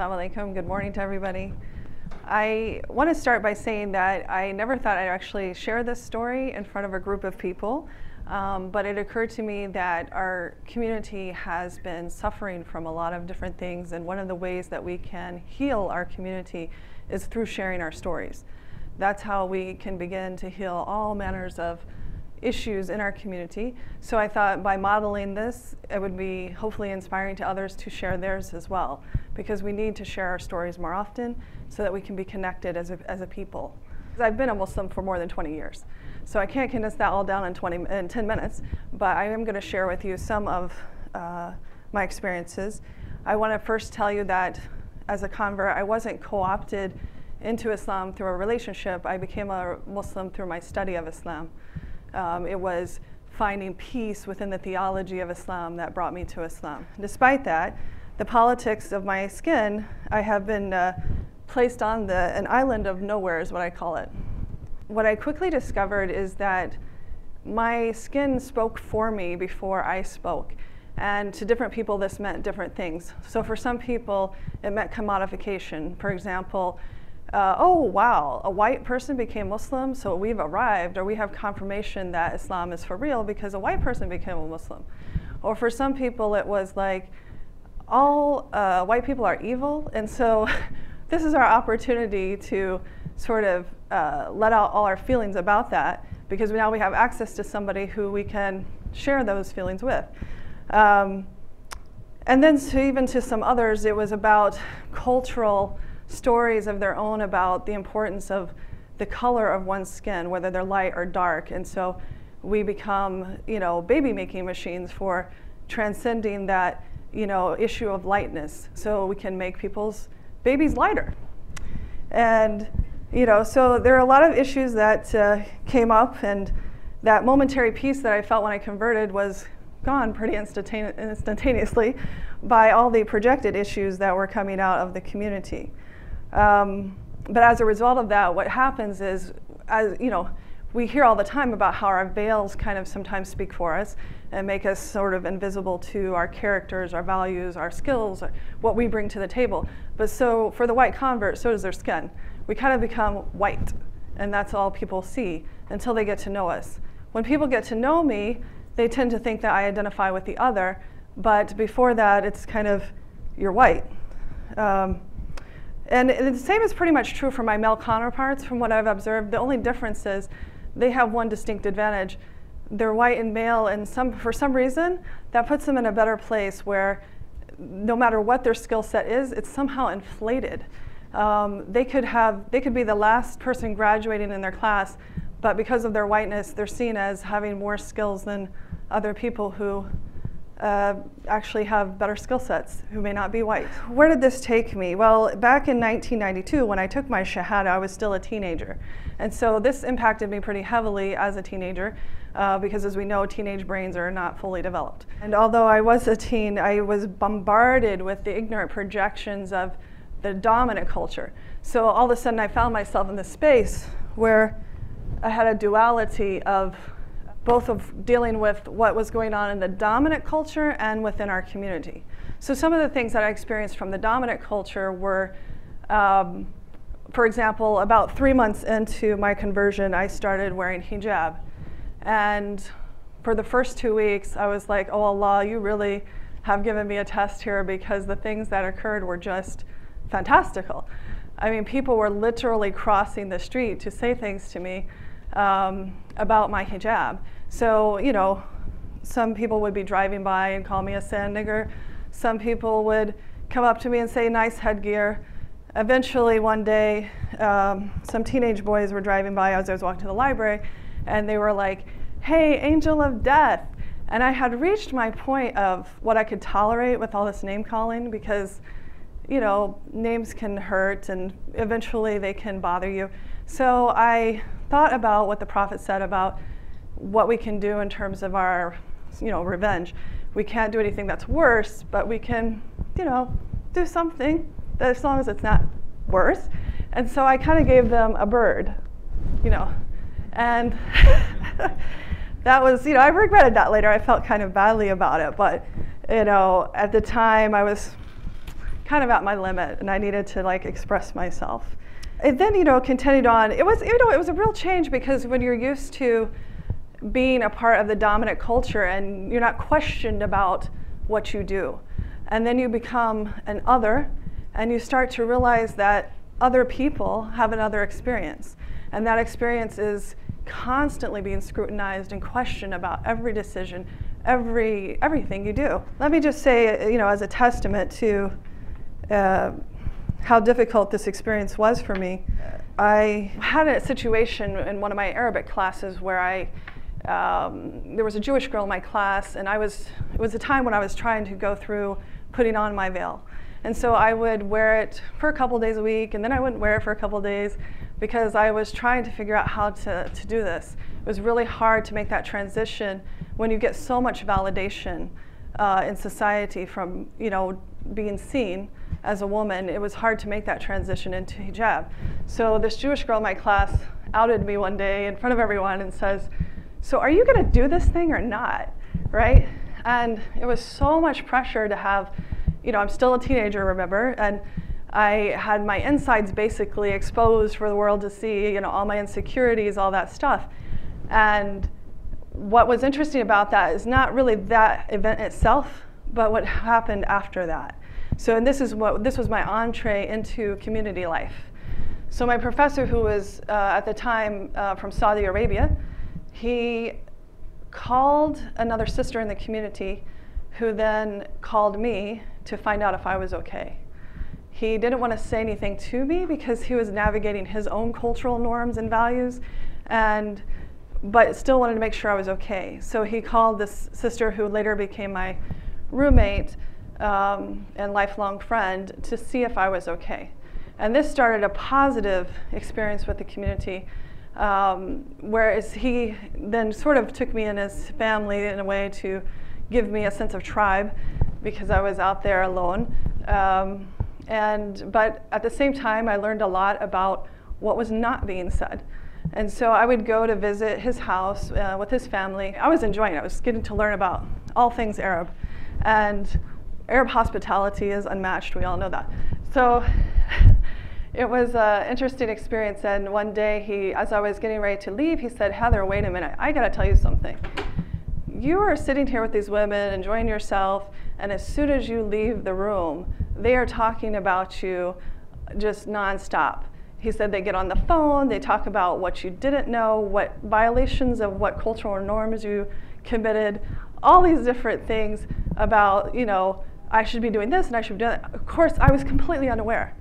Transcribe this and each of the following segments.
Assalamu alaikum. Good morning to everybody. I want to start by saying that I never thought I'd actually share this story in front of a group of people, but it occurred to me that our community has been suffering from a lot of different things, and one of the ways that we can heal our community is through sharing our stories. That's how we can begin to heal all manners of issues in our community. So I thought by modeling this, it would be hopefully inspiring to others to share theirs as well, because we need to share our stories more often so that we can be connected as a people. I've been a Muslim for more than 20 years, so I can't condense that all down in 10 minutes, but I am going to share with you some of my experiences. I want to first tell you that as a convert, I wasn't co-opted into Islam through a relationship. I became a Muslim through my study of Islam. It was finding peace within the theology of Islam that brought me to Islam. Despite that, the politics of my skin, I have been placed on an island of nowhere is what I call it. What I quickly discovered is that my skin spoke for me before I spoke. And to different people, this meant different things. So for some people, it meant commodification. For example, oh wow, a white person became Muslim, so we've arrived, or we have confirmation that Islam is for real because a white person became a Muslim. Or for some people it was like, all white people are evil, and so this is our opportunity to sort of let out all our feelings about that, because now we have access to somebody who we can share those feelings with. And then even to some others, it was about cultural stories of their own about the importance of the color of one's skin, whether they're light or dark. And so we become, baby making machines for transcending that, issue of lightness, so we can make people's babies lighter. And, so there are a lot of issues that came up, and that momentary peace that I felt when I converted was gone pretty instantaneously by all the projected issues that were coming out of the community. But as a result of that, what happens is, we hear all the time about how our veils kind of sometimes speak for us and make us sort of invisible to our characters, our values, our skills, what we bring to the table. But so for the white convert, so does their skin. We kind of become white, and that's all people see until they get to know us. When people get to know me, they tend to think that I identify with the other, but before that, it's kind of, you're white. And the same is pretty much true for my male counterparts from what I've observed. The only difference is they have one distinct advantage. They're white and male, and for some reason, that puts them in a better place where no matter what their skill set is, it's somehow inflated. They could be the last person graduating in their class, but because of their whiteness, they're seen as having more skills than other people who actually have better skill sets, who may not be white. Where did this take me? Well, back in 1992, when I took my Shahada, I was still a teenager. And so this impacted me pretty heavily as a teenager, because as we know, teenage brains are not fully developed. And although I was a teen, I was bombarded with the ignorant projections of the dominant culture. So all of a sudden, I found myself in this space where I had a duality of both of dealing with what was going on in the dominant culture and within our community. So some of the things that I experienced from the dominant culture were, for example, about 3 months into my conversion, I started wearing hijab. And for the first 2 weeks, I was like, oh Allah, you really have given me a test here, because the things that occurred were just fantastical. I mean, people were literally crossing the street to say things to me about my hijab. So, some people would be driving by and call me a sand nigger. Some people would come up to me and say, nice headgear. Eventually, one day, some teenage boys were driving by as I was walking to the library, and they were like, hey, angel of death. And I had reached my point of what I could tolerate with all this name calling, because, names can hurt, and eventually they can bother you. So I thought about what the Prophet said about what we can do in terms of our, revenge. We can't do anything that's worse, but we can, do something that, as long as it's not worse. And so I kind of gave them a bird, and that was, I regretted that later. I felt kind of badly about it, but, at the time I was kind of at my limit, and I needed to like express myself. It then, continued on. It was, it was a real change, because when you're used to being a part of the dominant culture and you're not questioned about what you do, and then you become an other, and you start to realize that other people have another experience, and that experience is constantly being scrutinized and questioned about every decision, everything you do. Let me just say, as a testament to how difficult this experience was for me, I had a situation in one of my Arabic classes where there was a Jewish girl in my class, and it was a time when I was trying to go through putting on my veil. And so I would wear it for a couple days a week, and then I wouldn't wear it for a couple days, because I was trying to figure out how to do this. It was really hard to make that transition when you get so much validation in society from being seen as a woman. It was hard to make that transition into hijab. So this Jewish girl in my class outed me one day in front of everyone and says, "So are you going to do this thing or not?" Right? And it was so much pressure to have, I'm still a teenager, remember, and I had my insides basically exposed for the world to see, all my insecurities, all that stuff. And what was interesting about that is not really that event itself, but what happened after that. So, and this was my entree into community life. So my professor, who was at the time from Saudi Arabia, he called another sister in the community, who then called me to find out if I was okay. He didn't want to say anything to me because he was navigating his own cultural norms and values, but still wanted to make sure I was okay. So he called this sister, who later became my roommate and lifelong friend, to see if I was okay. And this started a positive experience with the community, whereas he then sort of took me in his family in a way to give me a sense of tribe, because I was out there alone. But at the same time, I learned a lot about what was not being said. And so I would go to visit his house with his family. I was enjoying it. I was getting to learn about all things Arab. And Arab hospitality is unmatched. We all know that. So it was an interesting experience. And one day, as I was getting ready to leave, he said, "Heather, wait a minute. I got to tell you something. You are sitting here with these women, enjoying yourself, and as soon as you leave the room, they are talking about you just nonstop." He said they get on the phone, they talk about what you didn't know, what violations of what cultural norms you committed, all these different things about, I should be doing this and I should be doing that. Of course, I was completely unaware.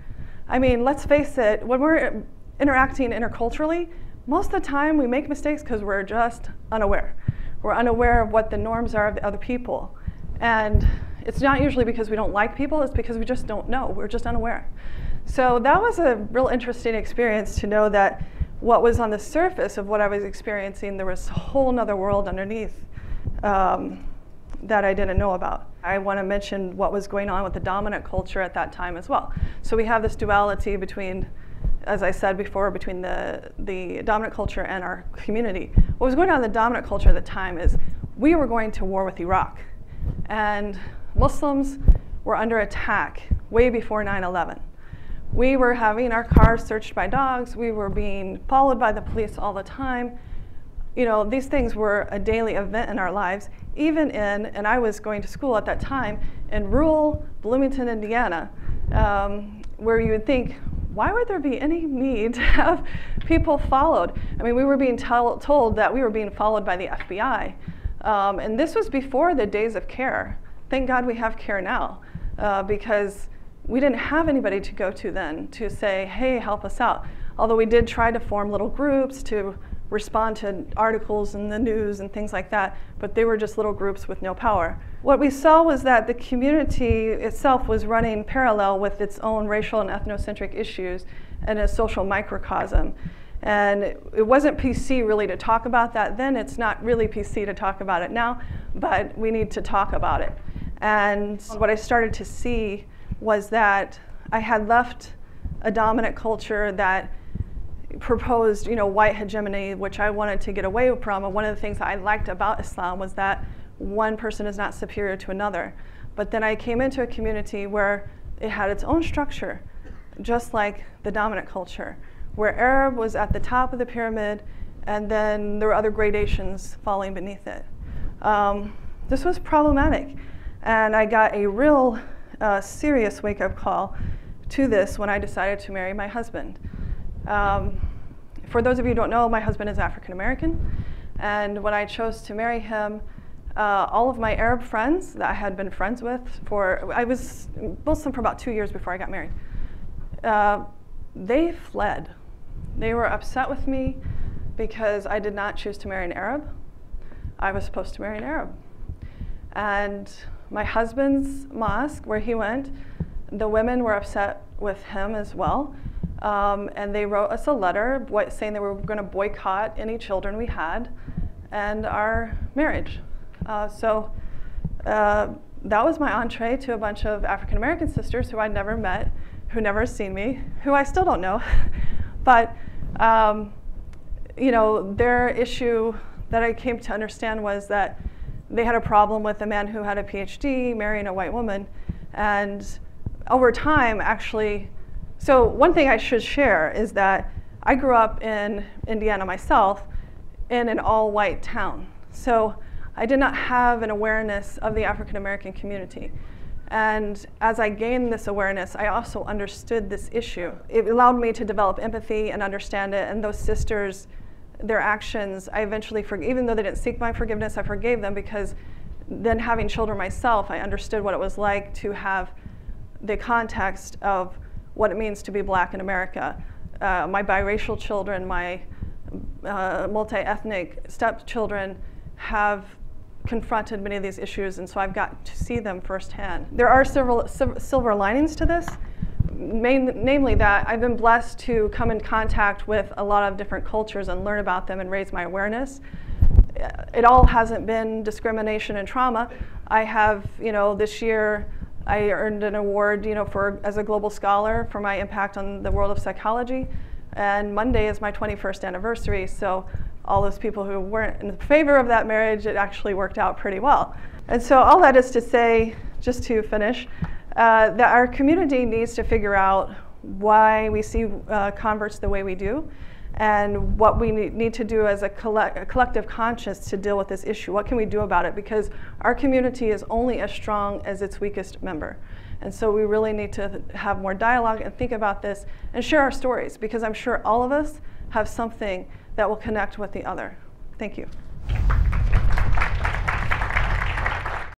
I mean, let's face it, when we're interacting interculturally, most of the time we make mistakes because we're just unaware. We're unaware of what the norms are of the other people. And it's not usually because we don't like people, it's because we just don't know. We're just unaware. So that was a real interesting experience to know that what was on the surface of what I was experiencing, there was a whole nother world underneath that I didn't know about. I want to mention what was going on with the dominant culture at that time as well. So we have this duality between, as I said before, between the dominant culture and our community. What was going on in the dominant culture at the time is we were going to war with Iraq, and Muslims were under attack way before 9/11. We were having our cars searched by dogs. We were being followed by the police all the time. These things were a daily event in our lives, even and I was going to school at that time in rural Bloomington, Indiana, where you would think, why would there be any need to have people followed? I mean, we were being told that we were being followed by the FBI. And this was before the days of CARE. Thank God we have CARE now, because we didn't have anybody to go to then to say, hey, help us out. Although we did try to form little groups to respond to articles in the news and things like that, but they were just little groups with no power. What we saw was that the community itself was running parallel with its own racial and ethnocentric issues and a social microcosm. And it wasn't PC really to talk about that then. It's not really PC to talk about it now, but we need to talk about it. And what I started to see was that I had left a dominant culture that proposed, white hegemony, which I wanted to get away from. And one of the things that I liked about Islam was that one person is not superior to another. But then I came into a community where it had its own structure, just like the dominant culture, where Arab was at the top of the pyramid, and then there were other gradations falling beneath it. This was problematic, and I got a real serious wake-up call to this when I decided to marry my husband. For those of you who don't know, my husband is African American, and when I chose to marry him, all of my Arab friends that I had been friends with I was Muslim for about 2 years before I got married, they fled. They were upset with me because I did not choose to marry an Arab. I was supposed to marry an Arab. And my husband's mosque, where he went, the women were upset with him as well. And they wrote us a letter saying they were going to boycott any children we had and our marriage. So that was my entree to a bunch of African American sisters who I'd never met, who never seen me, who I still don't know. But you know, their issue that I came to understand was that they had a problem with a man who had a PhD marrying a white woman. And over time, actually, so one thing I should share is that I grew up in Indiana myself in an all-white town. So I did not have an awareness of the African American community. And as I gained this awareness, I also understood this issue. It allowed me to develop empathy and understand it, and those sisters, their actions, I eventually forgave. Even though they didn't seek my forgiveness, I forgave them, because then having children myself, I understood what it was like to have the context of what it means to be black in America. My biracial children, my multi-ethnic stepchildren have confronted many of these issues, and so I've got to see them firsthand. There are several silver linings to this, namely that I've been blessed to come in contact with a lot of different cultures and learn about them and raise my awareness. It all hasn't been discrimination and trauma. I have, you know, this year I earned an award, you know, as a global scholar for my impact on the world of psychology, and Monday is my 21st anniversary, so all those people who weren't in favor of that marriage, it actually worked out pretty well. And so all that is to say, just to finish, that our community needs to figure out why we see converts the way we do, and what we need to do as a collective conscience to deal with this issue. What can we do about it? Because our community is only as strong as its weakest member. And so we really need to have more dialogue and think about this and share our stories, because I'm sure all of us have something that will connect with the other. Thank you.